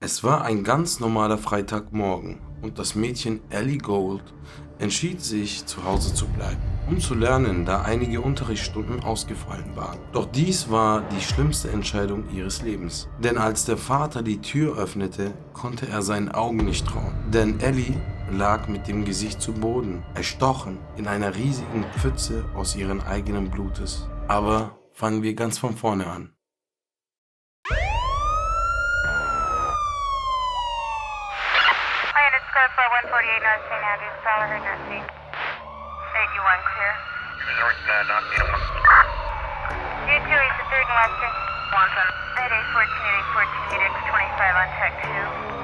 Es war ein ganz normaler Freitagmorgen und das Mädchen Ellie Gold entschied sich, zu Hause zu bleiben, um zu lernen, da einige Unterrichtsstunden ausgefallen waren. Doch dies war die schlimmste Entscheidung ihres Lebens. Denn als der Vater die Tür öffnete, konnte er seinen Augen nicht trauen. Denn Ellie lag mit dem Gesicht zu Boden, erstochen in einer riesigen Pfütze aus ihrem eigenen Blutes. Aber fangen wir ganz von vorne an. Unit Scope 148 North St. Andrews, Fowler heard Nancy. 81 clear. U2 is the third and western. Wonton. At 814, unit X25 on Tech 2.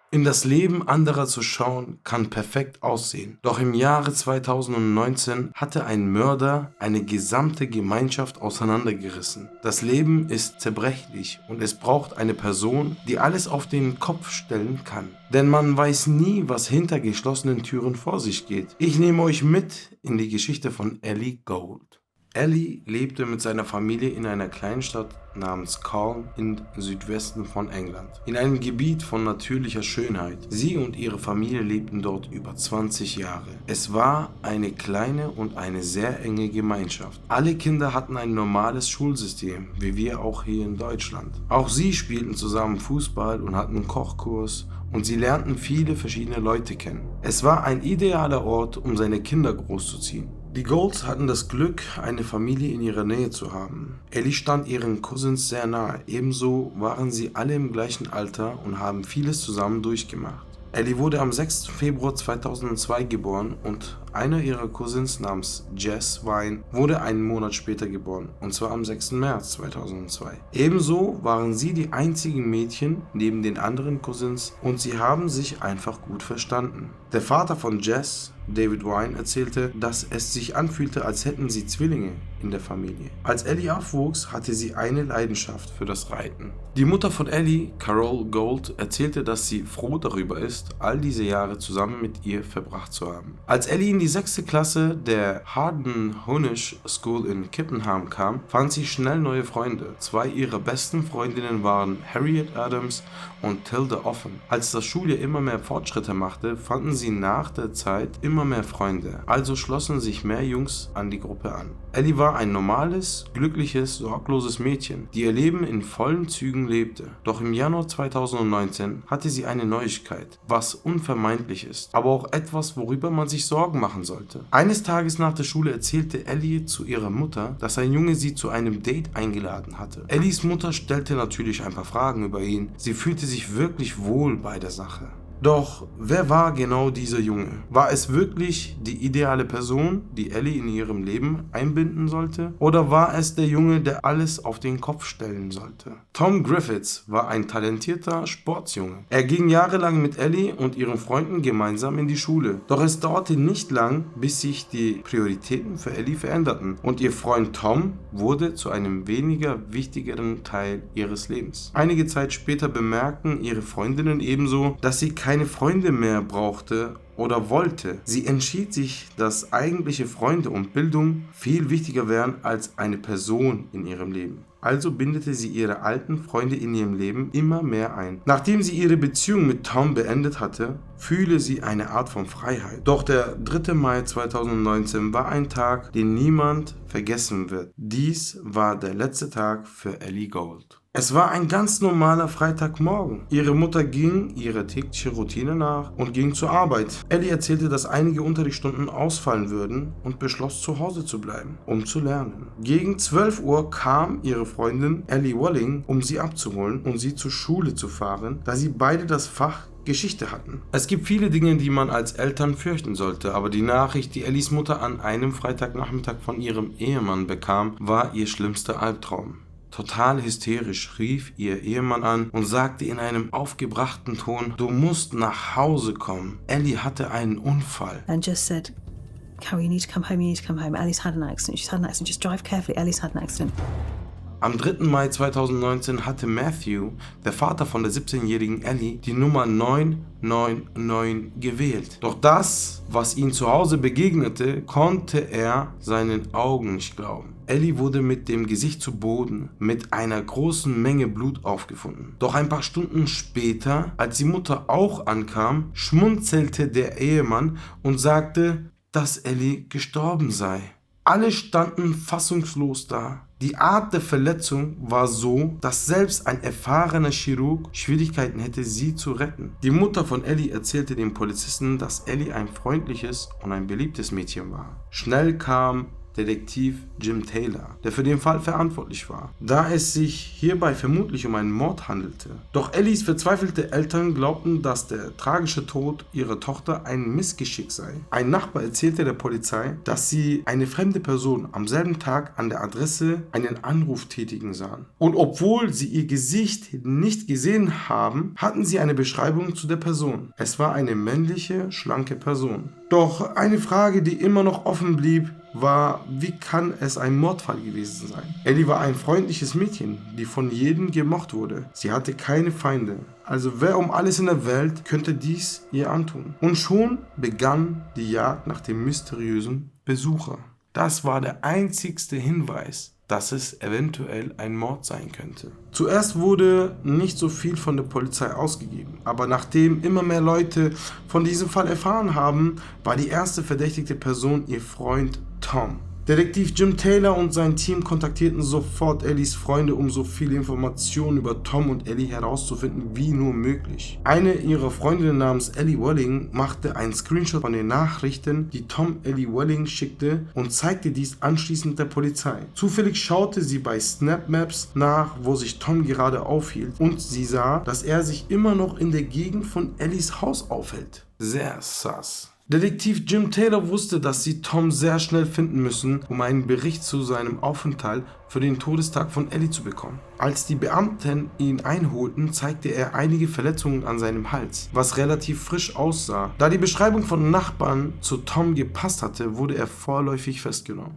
In das Leben anderer zu schauen, kann perfekt aussehen. Doch im Jahre 2019 hatte ein Mörder eine gesamte Gemeinschaft auseinandergerissen. Das Leben ist zerbrechlich und es braucht eine Person, die alles auf den Kopf stellen kann. Denn man weiß nie, was hinter geschlossenen Türen vor sich geht. Ich nehme euch mit in die Geschichte von Ellie Gold. Ellie lebte mit seiner Familie in einer Kleinstadt namens Calne im Südwesten von England, in einem Gebiet von natürlicher Schönheit. Sie und ihre Familie lebten dort über 20 Jahre. Es war eine kleine und eine sehr enge Gemeinschaft. Alle Kinder hatten ein normales Schulsystem, wie wir auch hier in Deutschland. Auch sie spielten zusammen Fußball und hatten einen Kochkurs. Und sie lernten viele verschiedene Leute kennen. Es war ein idealer Ort, um seine Kinder großzuziehen. Die Golds hatten das Glück, eine Familie in ihrer Nähe zu haben. Ellie stand ihren Cousins sehr nahe, ebenso waren sie alle im gleichen Alter und haben vieles zusammen durchgemacht. Ellie wurde am 6. Februar 2002 geboren und einer ihrer Cousins namens Jess Vine wurde einen Monat später geboren, und zwar am 6. März 2002. Ebenso waren sie die einzigen Mädchen neben den anderen Cousins und sie haben sich einfach gut verstanden. Der Vater von Jess, David Vine, erzählte, dass es sich anfühlte, als hätten sie Zwillinge in der Familie. Als Ellie aufwuchs, hatte sie eine Leidenschaft für das Reiten. Die Mutter von Ellie, Carol Gold, erzählte, dass sie froh darüber ist, all diese Jahre zusammen mit ihr verbracht zu haben. Als Ellie in die 6. Klasse der Harden-Honish School in Kippenham kam, fand sie schnell neue Freunde. Zwei ihrer besten Freundinnen waren Harriet Adams und Tilda Offen. Als das Schuljahr immer mehr Fortschritte machte, fanden sie nach der Zeit immer mehr Freunde, also schlossen sich mehr Jungs an die Gruppe an. Ellie war ein normales, glückliches, sorgloses Mädchen, die ihr Leben in vollen Zügen lebte. Doch im Januar 2019 hatte sie eine Neuigkeit, was unvermeidlich ist, aber auch etwas, worüber man sich Sorgen machen sollte. Eines Tages nach der Schule erzählte Ellie zu ihrer Mutter, dass ein Junge sie zu einem Date eingeladen hatte. Ellies Mutter stellte natürlich ein paar Fragen über ihn. Sie fühlte sich wirklich wohl bei der Sache. Doch wer war genau dieser Junge? War es wirklich die ideale Person, die Ellie in ihrem Leben einbinden sollte? Oder war es der Junge, der alles auf den Kopf stellen sollte? Tom Griffiths war ein talentierter Sportsjunge. Er ging jahrelang mit Ellie und ihren Freunden gemeinsam in die Schule. Doch es dauerte nicht lang, bis sich die Prioritäten für Ellie veränderten und ihr Freund Tom wurde zu einem weniger wichtigeren Teil ihres Lebens. Einige Zeit später bemerkten ihre Freundinnen ebenso, dass sie keine Freunde mehr brauchte oder wollte. Sie entschied sich, dass eigentliche Freunde und Bildung viel wichtiger wären als eine Person in ihrem Leben. Also bindete sie ihre alten Freunde in ihrem Leben immer mehr ein. Nachdem sie ihre Beziehung mit Tom beendet hatte, fühle sie eine Art von Freiheit. Doch der 3. Mai 2019 war ein Tag, den niemand vergessen wird. Dies war der letzte Tag für Ellie Gold. Es war ein ganz normaler Freitagmorgen. Ihre Mutter ging ihrer täglichen Routine nach und ging zur Arbeit. Ellie erzählte, dass einige Unterrichtsstunden ausfallen würden und beschloss, zu Hause zu bleiben, um zu lernen. Gegen 12 Uhr kam ihre Freundin Ellie Walling, um sie abzuholen und sie zur Schule zu fahren, da sie beide das Fach Geschichte hatten. Es gibt viele Dinge, die man als Eltern fürchten sollte, aber die Nachricht, die Ellies Mutter an einem Freitagnachmittag von ihrem Ehemann bekam, war ihr schlimmster Albtraum. Total hysterisch rief ihr Ehemann an und sagte in einem aufgebrachten Ton: Du musst nach Hause kommen. Ellie hatte einen Unfall. And just said, Carol, you need to come home, you need to come home. Ellie's had an accident, she's had an accident, just drive carefully, Ellie's had an accident. Am 3. Mai 2019 hatte Matthew, der Vater von der 17-jährigen Ellie, die Nummer 999 gewählt. Doch das, was ihm zu Hause begegnete, konnte er seinen Augen nicht glauben. Ellie wurde mit dem Gesicht zu Boden mit einer großen Menge Blut aufgefunden. Doch ein paar Stunden später, als die Mutter auch ankam, schmunzelte der Ehemann und sagte, dass Ellie gestorben sei. Alle standen fassungslos da. Die Art der Verletzung war so, dass selbst ein erfahrener Chirurg Schwierigkeiten hätte, sie zu retten. Die Mutter von Ellie erzählte dem Polizisten, dass Ellie ein freundliches und ein beliebtes Mädchen war. Schnell kam Detektiv Jim Taylor, der für den Fall verantwortlich war, da es sich hierbei vermutlich um einen Mord handelte. Doch Ellies verzweifelte Eltern glaubten, dass der tragische Tod ihrer Tochter ein Missgeschick sei. Ein Nachbar erzählte der Polizei, dass sie eine fremde Person am selben Tag an der Adresse einen Anruf tätigen sahen. Und obwohl sie ihr Gesicht nicht gesehen haben, hatten sie eine Beschreibung zu der Person. Es war eine männliche, schlanke Person. Doch eine Frage, die immer noch offen blieb, war, wie kann es ein Mordfall gewesen sein? Ellie war ein freundliches Mädchen, die von jedem gemocht wurde. Sie hatte keine Feinde. Also wer um alles in der Welt könnte dies ihr antun? Und schon begann die Jagd nach dem mysteriösen Besucher. Das war der einzigste Hinweis, dass es eventuell ein Mord sein könnte. Zuerst wurde nicht so viel von der Polizei ausgegeben, aber nachdem immer mehr Leute von diesem Fall erfahren haben, war die erste verdächtigte Person ihr Freund Tom. Detektiv Jim Taylor und sein Team kontaktierten sofort Ellies Freunde, um so viele Informationen über Tom und Ellie herauszufinden wie nur möglich. Eine ihrer Freundinnen namens Ellie Welling machte einen Screenshot von den Nachrichten, die Tom Ellie Welling schickte, und zeigte dies anschließend der Polizei. Zufällig schaute sie bei Snap Maps nach, wo sich Tom gerade aufhielt, und sie sah, dass er sich immer noch in der Gegend von Ellies Haus aufhält. Sehr sus. Detektiv Jim Taylor wusste, dass sie Tom sehr schnell finden müssen, um einen Bericht zu seinem Aufenthalt für den Todestag von Ellie zu bekommen. Als die Beamten ihn einholten, zeigte er einige Verletzungen an seinem Hals, was relativ frisch aussah. Da die Beschreibung von Nachbarn zu Tom gepasst hatte, wurde er vorläufig festgenommen.